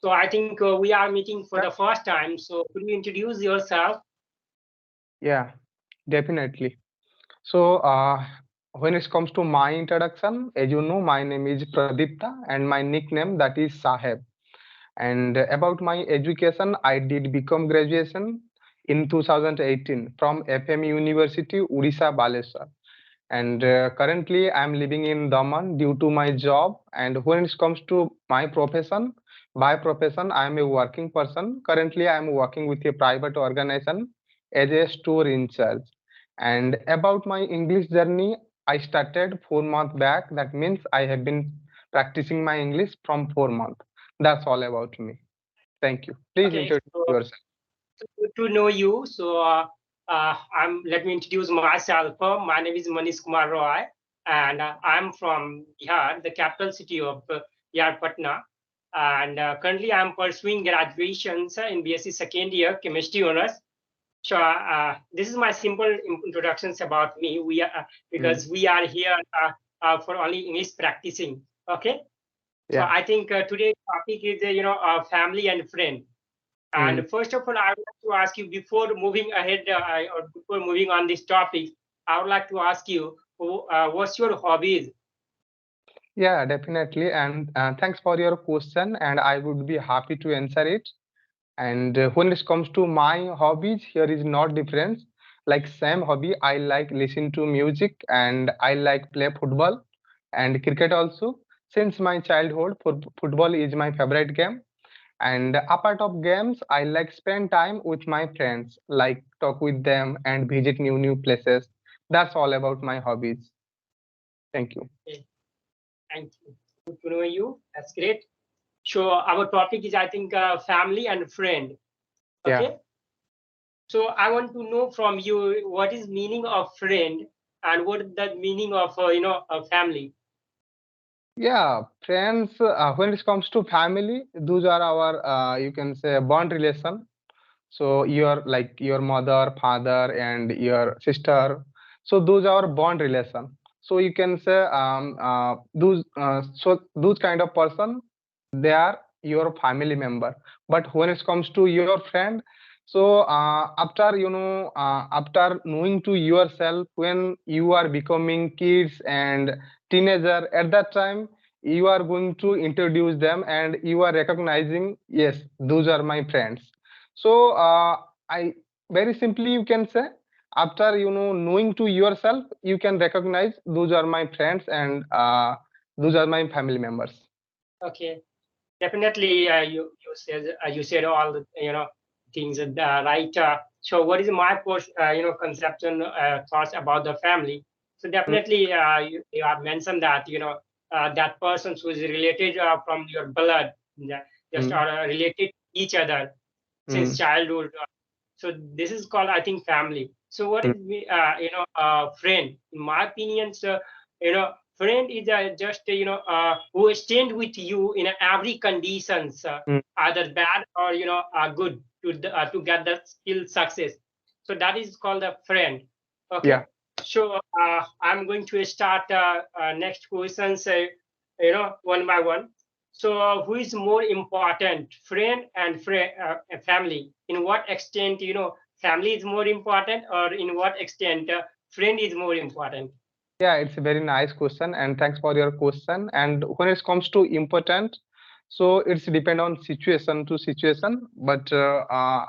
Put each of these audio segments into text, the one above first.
So I think we are meeting for the first time. So could you introduce yourself? Yeah, definitely. So, when it comes to my introduction, as you know, my name is Pradipta and my nickname that is Saheb. And about my education, I did become graduation in 2018 from FM University, Odisha, Baleswar. And currently, I'm living in Daman due to my job. And when it comes to my profession, by profession, I'm a working person. Currently, I'm working with a private organization as a store in charge. And about my English journey, I started 4 months back. That means I have been practicing my English from 4 months. That's all about me. Thank you. Please Okay, introduce so yourself. good to know you. So let me introduce myself. My name is Manish Kumar Roy, and I'm from Bihar, the capital city of Bihar, Patna. And currently, I'm pursuing graduations in BSc second year chemistry honors. So this is my simple introductions about me. We are Mm, because we are here for only English practicing. Okay. So yeah. I think today's topic is family and friend. Mm. And first of all, I would like to ask you before moving ahead or before moving on this topic, I would like to ask you, what's your hobbies? Yeah, definitely. And thanks for your question. And I would be happy to answer it. And when it comes to my hobbies, here is not difference. Like same hobby, I like listen to music and I like play football and cricket also. Since my childhood, football is my favorite game. And apart of games, I like spend time with my friends, like talk with them and visit new places. That's all about my hobbies. Thank you. Okay, thank you. Good to know you. That's great. So our topic is, I think, family and friend. Yeah. Okay. So I want to know from you what is meaning of friend and what is the meaning of a family. Yeah, friends, when it comes to family, those are our, you can say, bond relation. So your like your mother, father, and your sister. So those are bond relation. So you can say those kind of person, they are your family member. But when it comes to your friend, so after after knowing to yourself when you are becoming kids and teenager, at that time you are going to introduce them and you are recognizing, yes, those are my friends. So I very simply you can say after knowing to yourself, you can recognize those are my friends and those are my family members. Okay. Definitely, you said all the things right. So, what is my conception thoughts about the family? So, Mm, definitely, you have mentioned that that persons who is related from your blood, just mm, are related to each other since mm, childhood. So, this is called, I think, family. So, what mm, is friend? In my opinion, so friend is just who stand with you in every conditions, mm. either bad or good to get the skill success. So that is called a friend. Okay. Yeah. So I'm going to start next questions, one by one. So who is more important, friend and family? In what extent family is more important, or in what extent friend is more important? Yeah, it's a very nice question, and thanks for your question. And when it comes to important, so it's depend on situation to situation. But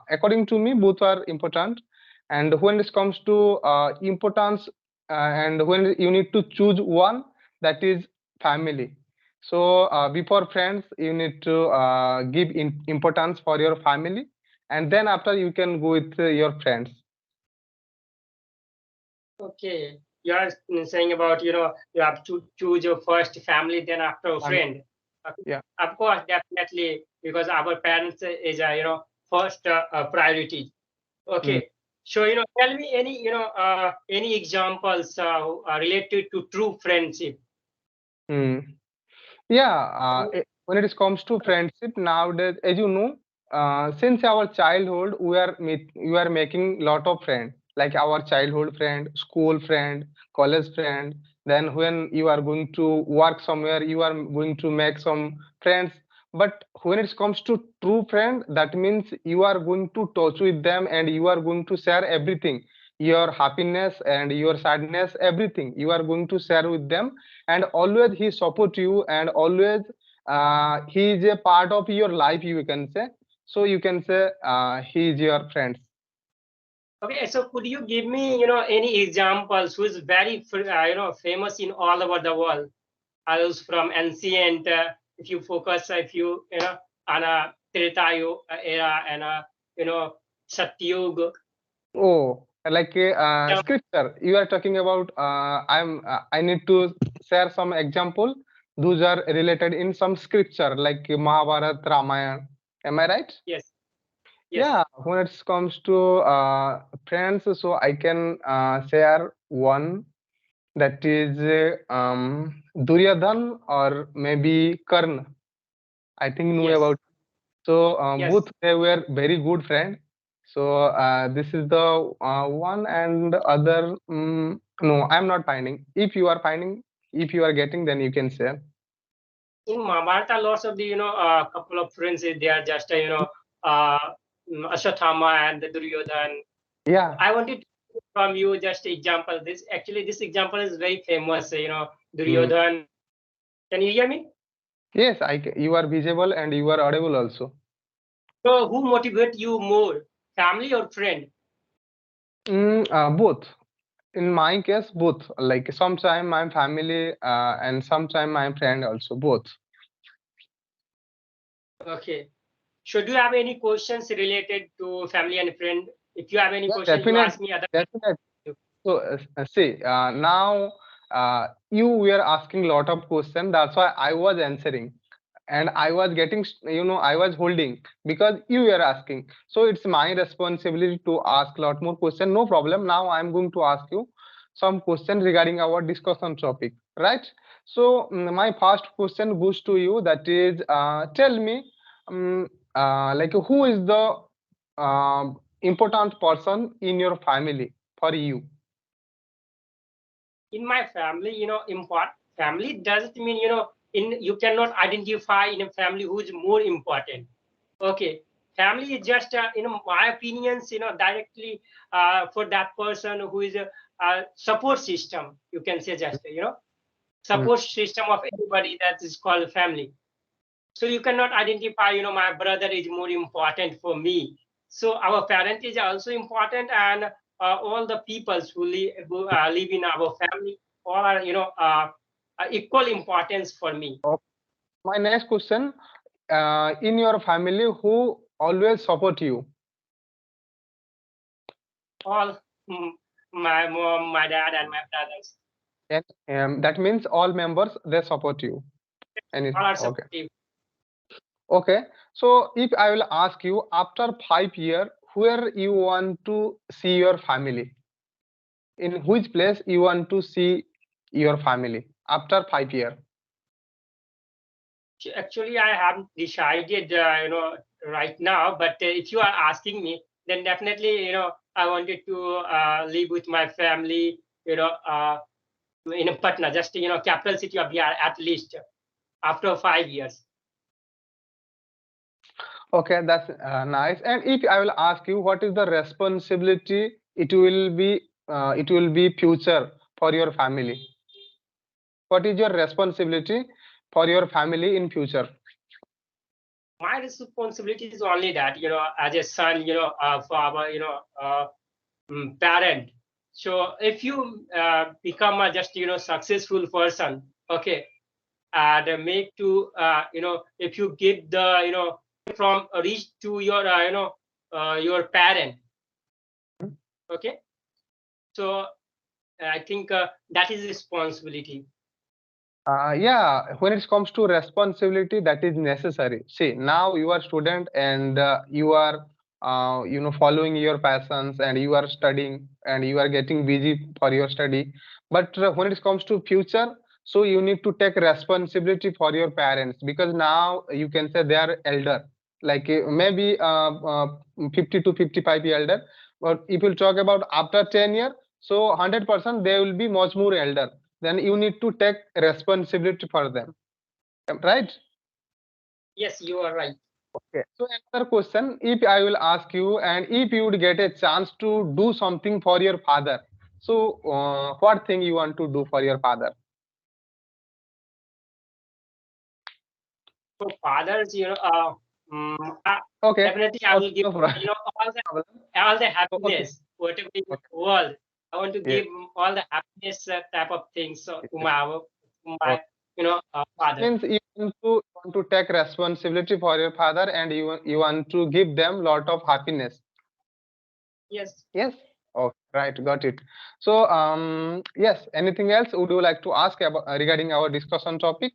according to me, both are important. And when it comes to importance, and when you need to choose one, that is family. So before friends, you need to give importance for your family, and then after you can go with your friends. Okay, you are saying about you have to choose your first family, then after a Family. friend. Okay. Yeah. Of course, definitely, because our parents is first priority. Mm. Okay, so tell me any examples related to true friendship. Mm. Yeah, when it comes to friendship nowadays, as you know, since our childhood, we are making lot of friends, like our childhood friend, school friend, college friend. Then when you are going to work somewhere, you are going to make some friends But when it comes to true friend, that means you are going to touch with them and you are going to share everything, your happiness and your sadness, everything you are going to share with them. And always he support you, and always he is a part of your life, you can say. So you can say he is your friend. Okay, so could you give me, any examples who is very, famous in all over the world? Those from ancient, if you focus, if you, on a Treta era and Satyug. Oh, like a Yeah. scripture. You are talking about. I need to share some example. Those are related in some scripture, like Mahabharata, Ramayana. Am I right? Yes, yes. Yeah. When it comes to friends, so I can share one that is Duryodhan or maybe Karna. I think know Yes, about. So yes. both they were very good friend. So this is the one, and the other. No, I'm not finding. If you are finding, if you are getting, then you can share. In Mahabharata, lots of the, couple of friends, they are just, uh, Ashwatthama and the Duryodhan. Yeah. I wanted from you just example. This example is very famous, Mm. Duryodhan. Can you hear me? Yes, you are visible and you are audible also. So who motivate you more, family or friend? Both. In my case, both. Like sometime my family and sometime my friend also. Both. Okay. Should you have any questions related to family and friend? If you have any Yeah, question, you definitely. ask me. Other. Definitely. So, see, now you were asking lot of questions. That's why I was answering, and I was getting, I was holding because you were asking. So it's my responsibility to ask lot more questions. No problem. Now I'm going to ask you some questions regarding our discussion topic, right? So my first question goes to you. That is, tell me, um, like who is the important person in your family for you? In my family, import family doesn't mean, in you cannot identify in a family who is more important. Okay, family is just, my opinions, directly for that person who is a support system. You can say just, Mm. support system of everybody, that is called family. So you cannot identify, my brother is more important for me. So our parent is also important, and all the peoples who live in our family, all are, equal importance for me. Oh, my next question, in your family, who always support you? All, my mom, my dad, and my brothers, And that means all members they support you. And all are okay, supportive. okay. So if I will ask you after 5 years, where you want to see your family? In which place you want to see your family after 5 years? Actually, I haven't decided, right now. But if you are asking me, then definitely, I wanted to live with my family, in a Patna, just, capital city of Bihar, at least after 5 years. Okay, that's nice. And if I will ask you, what is the responsibility it will be future for your family? What is your responsibility for your family in future? My responsibility is only that, as a son, for our, parent. So if you become a just, successful person, okay, and make to, if you give the, from reach to your, your parent, okay. So I think that is responsibility. Yeah, when it comes to responsibility, that is necessary. See, now you are student and you are, following your passions and you are studying and you are getting busy for your study. But when it comes to future, so you need to take responsibility for your parents because now you can say they are elder, like maybe 50 to 55 year elder. But if you talk about after 10 years, so 100% they will be much more elder, then you need to take responsibility for them, right? Yes, you are right. Okay. So another question, if I will ask you, and if you would get a chance to do something for your father, so what thing you want to do for your father? For fathers, Okay. definitely I Okay. will give, No problem. all the So, okay. happiness, whatever in the Okay. world. I want to Yes. give all the happiness type of things to Yes. my Okay. father. Means you want to take responsibility for your father, and you want to give them lot of happiness. Yes. Yes. Okay. Right. Got it. So yes. Anything else would you like to ask about regarding our discussion topic?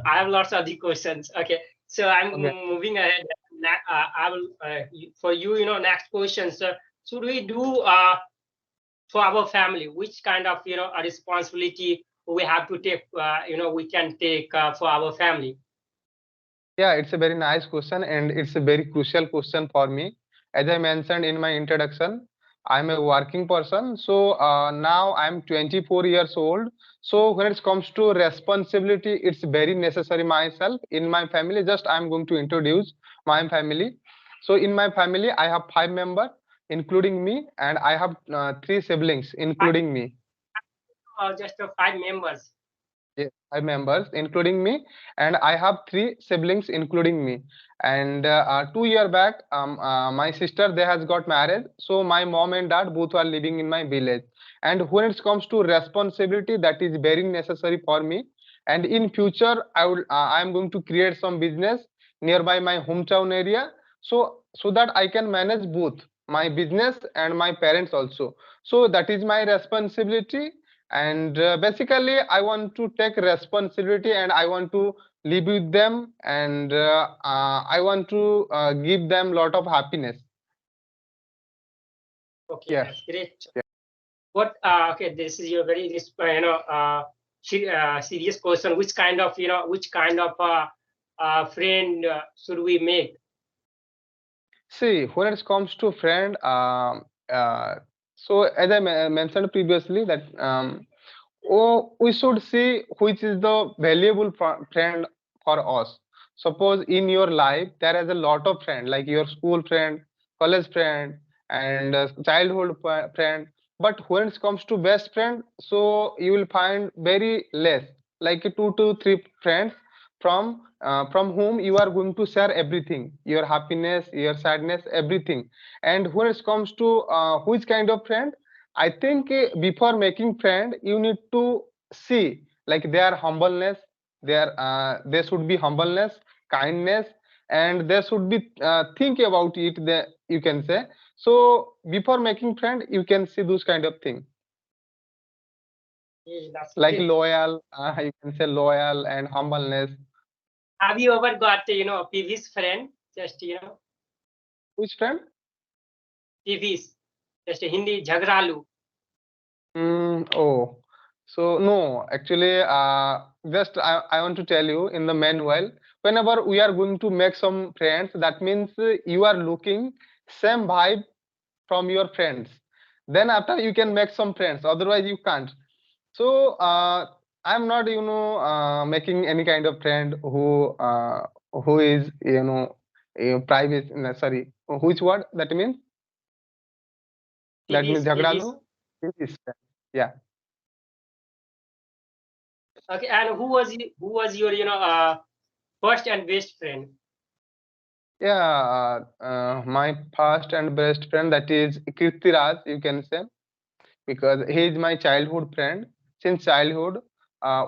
I have lots of the questions. Okay, so I'm Okay. moving ahead. I will for you. Next question. So should we do for our family? Which kind of a responsibility we have to take? We can take for our family. Yeah, it's a very nice question and it's a very crucial question for me. As I mentioned in my introduction, I'm a working person. So now I'm 24 years old. So when it comes to responsibility, it's very necessary myself. In my family, just I'm going to introduce my family. So in my family, I have 5 members, including me, and I have 3 siblings, I, including me. just 5 members. Yes, 5 members, including me, and I have 3 siblings, including me. And 2 year back, my sister they has got married, so my mom and dad both are living in my village. And when it comes to responsibility, that is very necessary for me. And in future, I am going to create some business nearby my hometown area, so that I can manage both my business and my parents also. So that is my responsibility, and basically I want to take responsibility and I want to live with them, and I want to give them lot of happiness. Okay, Yes. that's great. Yeah. What? Okay, this is your very serious question. Which kind of friend should we make? See, when it comes to friend, uh, so as I mentioned previously that we should see which is the valuable friend for us. Suppose in your life there is a lot of friend, like your school friend, college friend, and childhood friend. But when it comes to best friend, so you will find very less, like 2 to 3 friends from whom you are going to share everything, your happiness, your sadness, everything. And when it comes to which kind of friend, I think before making friend, you need to see like their humbleness, there should be humbleness, kindness, and there should be think about it. That you can say. So before making friend, you can see those kind of thing Yeah, that's like great. loyal. You can say loyal and humbleness. Have you ever got PV's friend? Just Which friend? PV's, just a Hindi jhagralu. Oh, so no, actually, just I want to tell you in the manual, whenever we are going to make some friends, that means you are looking same vibe from your friends. Then after you can make some friends, otherwise you can't. So I'm not, making any kind of friend who is, private. No, sorry, which word that means? That means PV's. jhagdalu. Is yeah. Okay, and who was your first and best friend? Yeah, my first and best friend, that is Kirtiraj, you can say, because he is my childhood friend. Since childhood,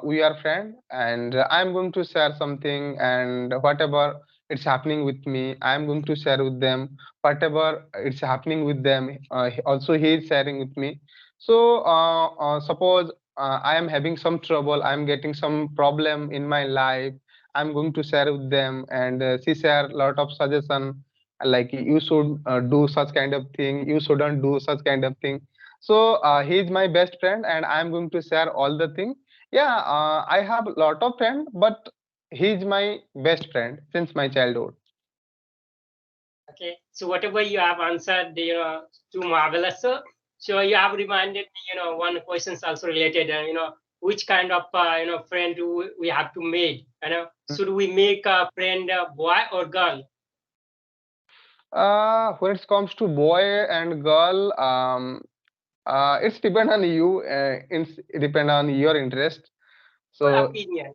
we are friend, and I'm going to share something, and whatever it's happening with me, I'm going to share with them. Whatever it's happening with them, also he is sharing with me. So suppose I am having some trouble, I'm getting some problem in my life, I'm going to share with them, and she share a lot of suggestion, like you should do such kind of thing, you shouldn't do such kind of thing. So he is my best friend, and I'm going to share all the thing. Yeah, I have a lot of friends, but he is my best friend since my childhood. Okay, so whatever you have answered, too marvelous. So you have reminded me, one questions also related, which kind of friend do we have to make? Should we make a friend boy or girl? When it comes to boy and girl, it's depend on you. It's depend on your interest. Your So opinion.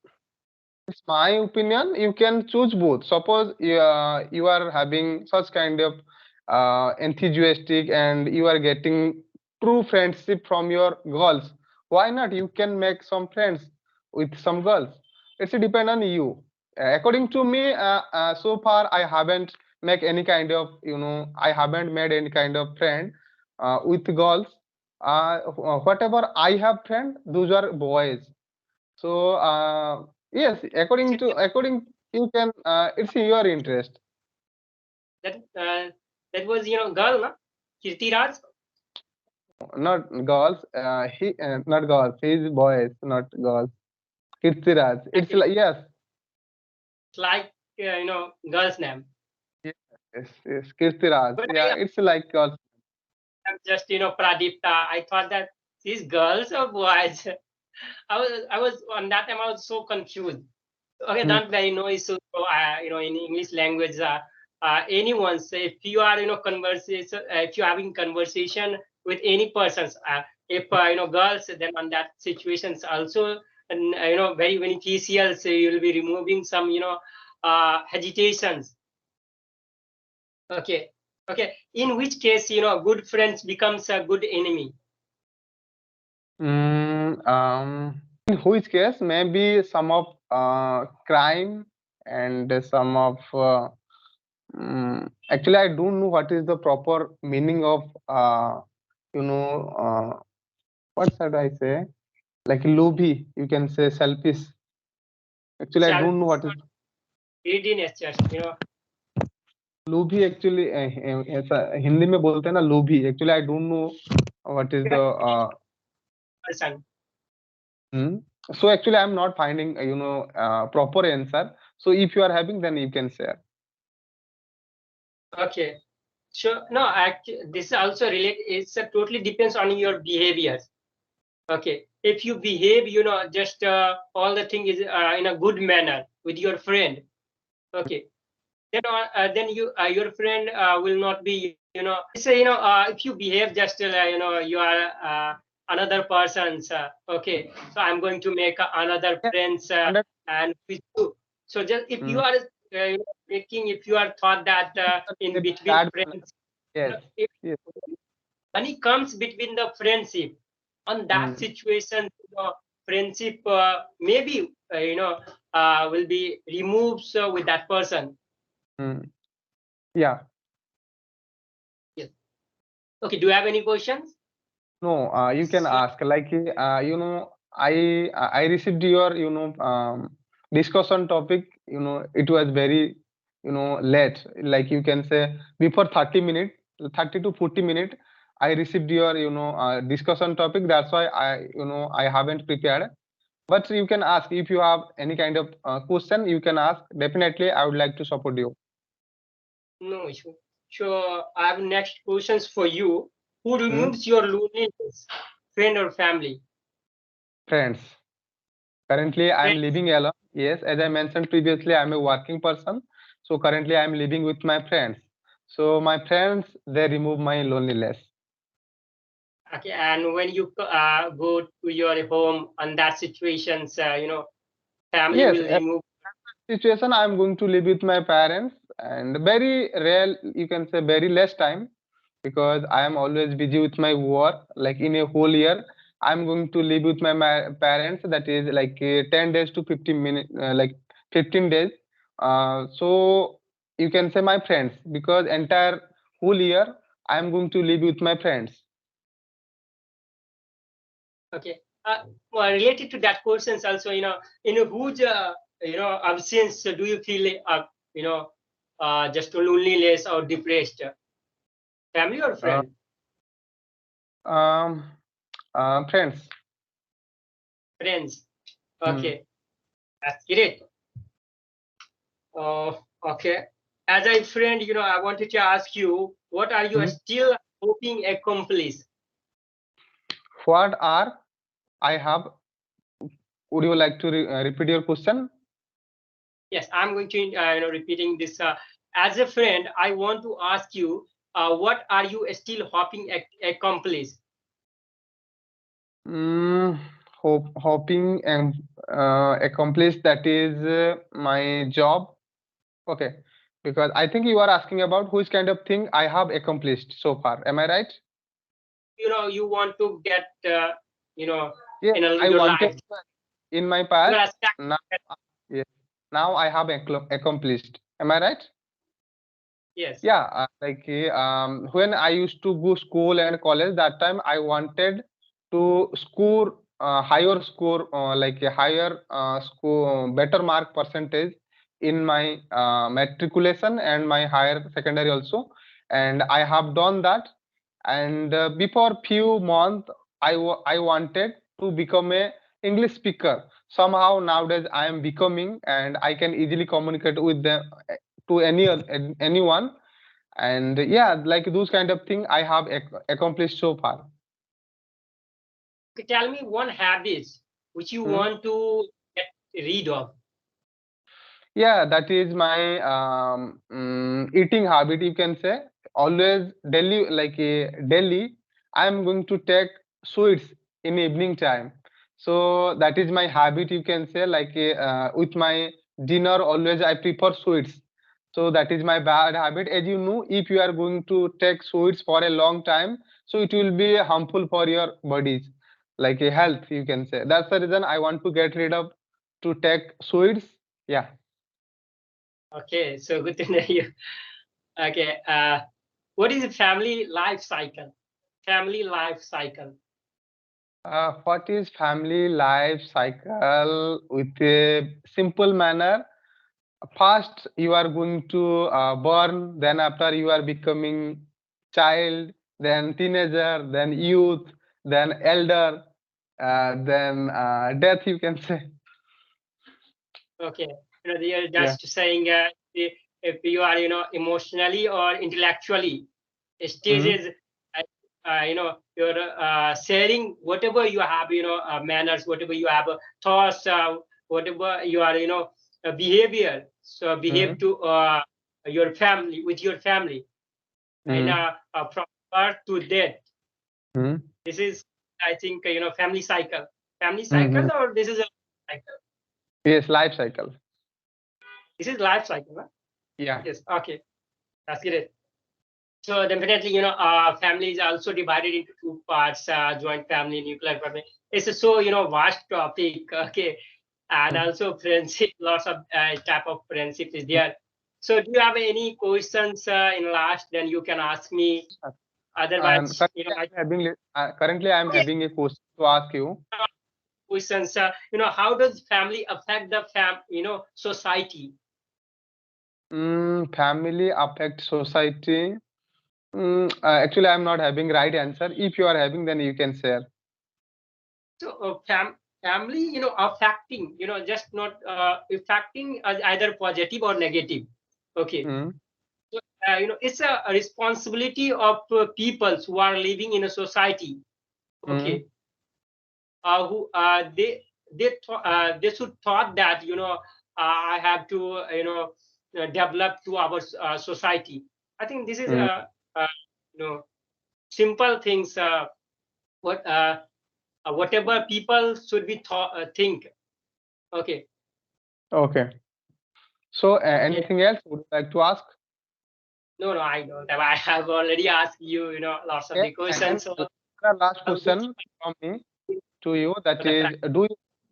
it's my opinion. You can choose both. Suppose you are having such kind of enthusiastic and you are getting true friendship from your girls. Why not? You can make some friends with some girls. It's depend on you. According to me, so far I haven't make any kind of I haven't made any kind of friend with girls. Whatever I have friend, those are boys. So yes, according you can it's in your interest. That was girl, no? Kirti Raj. Not girls. He not girls. He's boys, not girls. Kirtiraj. It's Okay, like yes, it's like girl's name. yes, yes. Kirtiraj. But Yeah, it's like girls. I'm just Pradipta. I thought that these girls or boys. I was on that time. I was so confused. Okay, Hmm. that very no issue. So, in English language, anyone say if you are conversation, if you're having conversation with any persons, if girls, then on that situations also, and very beneficial. So you'll be removing some hesitations. Okay, okay. In which case, good friends becomes a good enemy. In which case, maybe some of crime and some of actually I don't know what is the proper meaning of you know what should I say? Like lobby, you can say selfish. Actually, I Self don't know what is greediness, just. लोभी actually ऐसा हिंदी में बोलते हैं ना लोभी actually I don't know what is the Person. so actually I'm not finding proper answer, so if you are having then you can share. Okay. Sure. No, actually, this also relate. It's totally depends on your behaviors. Okay. If you behave, just all the thing is in a good manner with your friend. Okay. Then your friend will not be. Say if you behave just you are another person's. Okay. So I'm going to make another Yeah, friends and and with you. So just if you mm, are making, if you are thought that in maybe between bad manner. friends, Yes, if yes. money comes between the friendship, on that Mm, situation, friendship maybe will be removed with that person. mm. Yeah. Yes. Okay. Do you have any questions? No, you can So, ask. Like, I received your, discussion topic. It was very, late. Like you can say before 30 minutes, 30 to 40 minutes, I received your, discussion topic. That's why I haven't prepared. But you can ask if you have any kind of question. You can ask. Definitely, I would like to support you. no issue. Sure. I have next questions for you. Who Hmm? removes your loneliness, friend or family? Friends. Currently, I'm Friends. living alone. Yes, as I mentioned previously, I'm a working person. So currently, I'm living with my friends. So my friends, they remove my loneliness. Okay. And when you go to your home, on that situations, family Yes, will remove. situation I'm going to live with my parents, and very rare, you can say very less time, because I am always busy with my work. Like in a whole year, I'm going to live with my parents. That is like 10 days to 15 minutes, like 15 days. So you can say my friends, because entire whole year I'm going to live with my friends. Okay. Well, related to that questions also, in a huge, absence, do you feel, just loneliness or depressed? Family or Uh, friend? um, Friends. Friends. Hmm. Okay. That's great. Okay. As a friend, I wanted to ask you, what are you Hmm. still hoping accomplish? What are I have? would you like to repeat your question? Yes, I'm going to repeating this. As a friend, I want to ask you, what are you still hoping accomplish? Mm, hoping and accomplish, that is my job. Okay, because I think you are asking about which kind of thing I have accomplished so far. Am I right? You want to get you know Yes, in I your wanted life. in my You are past. stuck. Now, yes, now I have accomplished. Am I right? Yes. Yeah, when I used to go school and college, that time I wanted to score higher score, like a higher score, better mark percentage in my matriculation and my higher secondary also, and I have done that. And before few months, I wanted to become a English speaker. Somehow nowadays I am becoming, and I can easily communicate with them to anyone. And yeah, like those kind of thing I have accomplished so far. Okay, tell me one habit which you Hmm. want to get rid of. Yeah, that is my eating habit, you can say. Always daily, daily, I am going to take sweets in evening time. So that is my habit, you can say. With my dinner, always I prefer sweets. So that is my bad habit. As you know, if you are going to take sweets for a long time, so it will be harmful for your bodies, like a health, you can say. That's the reason I want to get rid of to take sweets. Yeah. Okay, so good to know you. Okay, what is a family life cycle? Family life cycle. What is family life cycle with a simple manner? First, you are going to born, then after you are becoming child, then teenager, then youth, then elder, then death, you can say. Okay, they are Yeah. just saying if you are emotionally or intellectually Mm-hmm. stages, you're sharing whatever you have, manners, whatever you have, thoughts, whatever you are, behavior. So behave Mm-hmm. to your family, with your family, and from birth to death. Mm-hmm. This is, I think, family cycle. Family Mm-hmm. cycle, or this is a cycle. Yes, life cycle. This is life cycle. Huh? Yeah. Yes. Okay, that's great. So definitely, family is also divided into two parts: joint family, nuclear family. It's a so vast topic. Okay, and Mhm. also friendship. Lots of type of friendship is there. So, do you have any questions in last? Then you can ask me. And Otherwise, I currently I'm having a question to ask you. questions. How does family affect the society? Family affect society. Actually, I'm not having right answer. If you are having, then you can share. So, family, affecting, just not affecting either positive or negative. Okay. Mm, So, it's a responsibility of people who are living in a society. mm, Okay. Who they should thought that I have to develop to our society. I think this is mm. simple things. What whatever people should be think. Okay. Okay. So, Okay. anything else would you like to ask? No, no, I don't have. I have already asked you, lots of Okay. the And questions. So the last I'll go question from me to you, for that the is,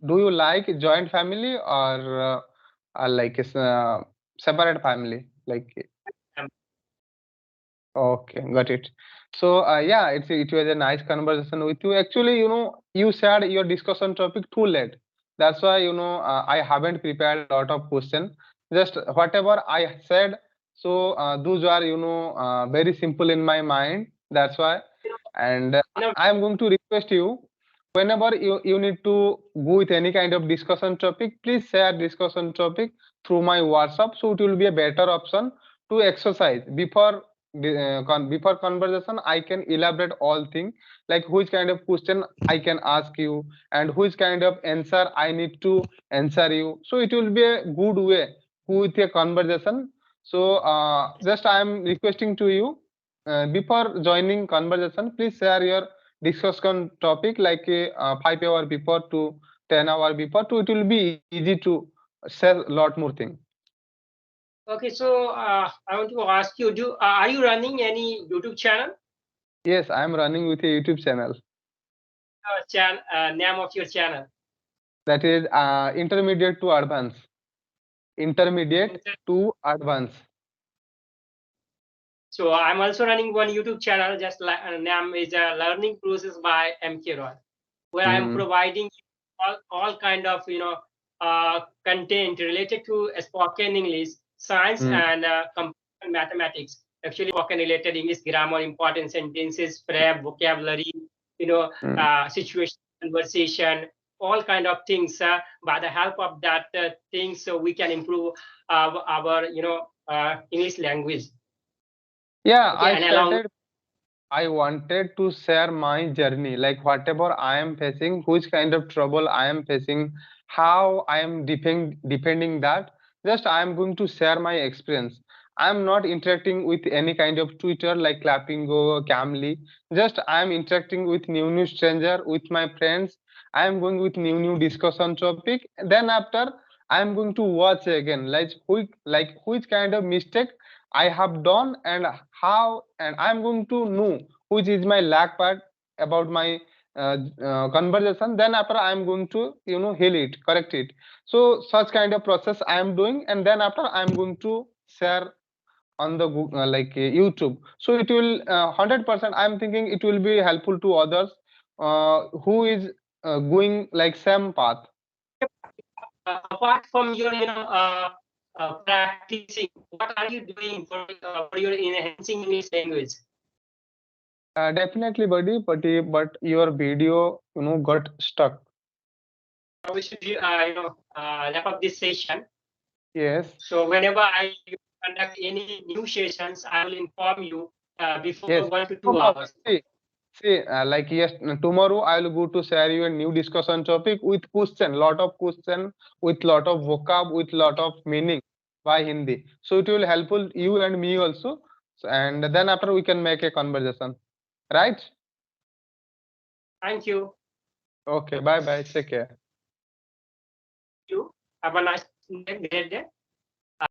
do you like joint family or like a separate family? Like, practice. okay, got it. So, yeah, it was a nice conversation with you. Actually, you shared your discussion topic too late. That's why, I haven't prepared a lot of questions. Just whatever I said, so those are, very simple in my mind. That's why. And You know, I am going to request you, whenever you need to go with any kind of discussion topic, please share discussion topic through my WhatsApp. So it will be a better option to exercise before before conversation I can elaborate all things, like which kind of question I can ask you and which kind of answer I need to answer you. So it will be a good way with a conversation. So just I am requesting to you, before joining conversation, please share your discussion topic like 5 hour before to 10 hour before, to it will be easy to share lot more thing. Okay, so I want to ask you, are you running any YouTube channel? Yes, I am running with a YouTube channel. Name of your channel? That is intermediate to advanced. Intermediate to advanced. So I'm also running one YouTube channel, just like name is Learning Process by MK Roy, where I'm Hmm. providing all kind of content related to spoken English, science, Hmm. and mathematics. Actually, spoken related English grammar, important sentences, prep, vocabulary, Hmm. situation, conversation, all kind of things. By the help of that things, so we can improve our English language. Yeah, Okay, I and along started. I wanted to share my journey, like whatever I am facing, which kind of trouble I am facing, how I am defending that. Just I am going to share my experience. I am not interacting with any kind of Twitter like clapping or Camly. Just I am interacting with new stranger, with my friends. I am going with new discussion topic. Then after I am going to watch again, like which kind of mistake I have done and how, and I'm going to know which is my lack part about my conversation. Then after I'm going to heal it, correct it. So such kind of process I am doing, and then after I'm going to share on the YouTube. So it will 100%. I'm thinking it will be helpful to others who is going like same path. apart from your practicing, what are you doing for your enhancing English language? Definitely, buddy, but your video got stuck. We should wrap up this session. Yes. So whenever I conduct any new sessions, I will inform you before Yes, 1 to 2 no problem. hours. See, like yes, tomorrow I will go to share you a new discussion topic with question, lot of question, with lot of vocab, with lot of meaning by Hindi. So it will helpful you and me also. So, and then after we can make a conversation, right? Thank you. Okay, bye bye. Take care. You have a nice day, great day.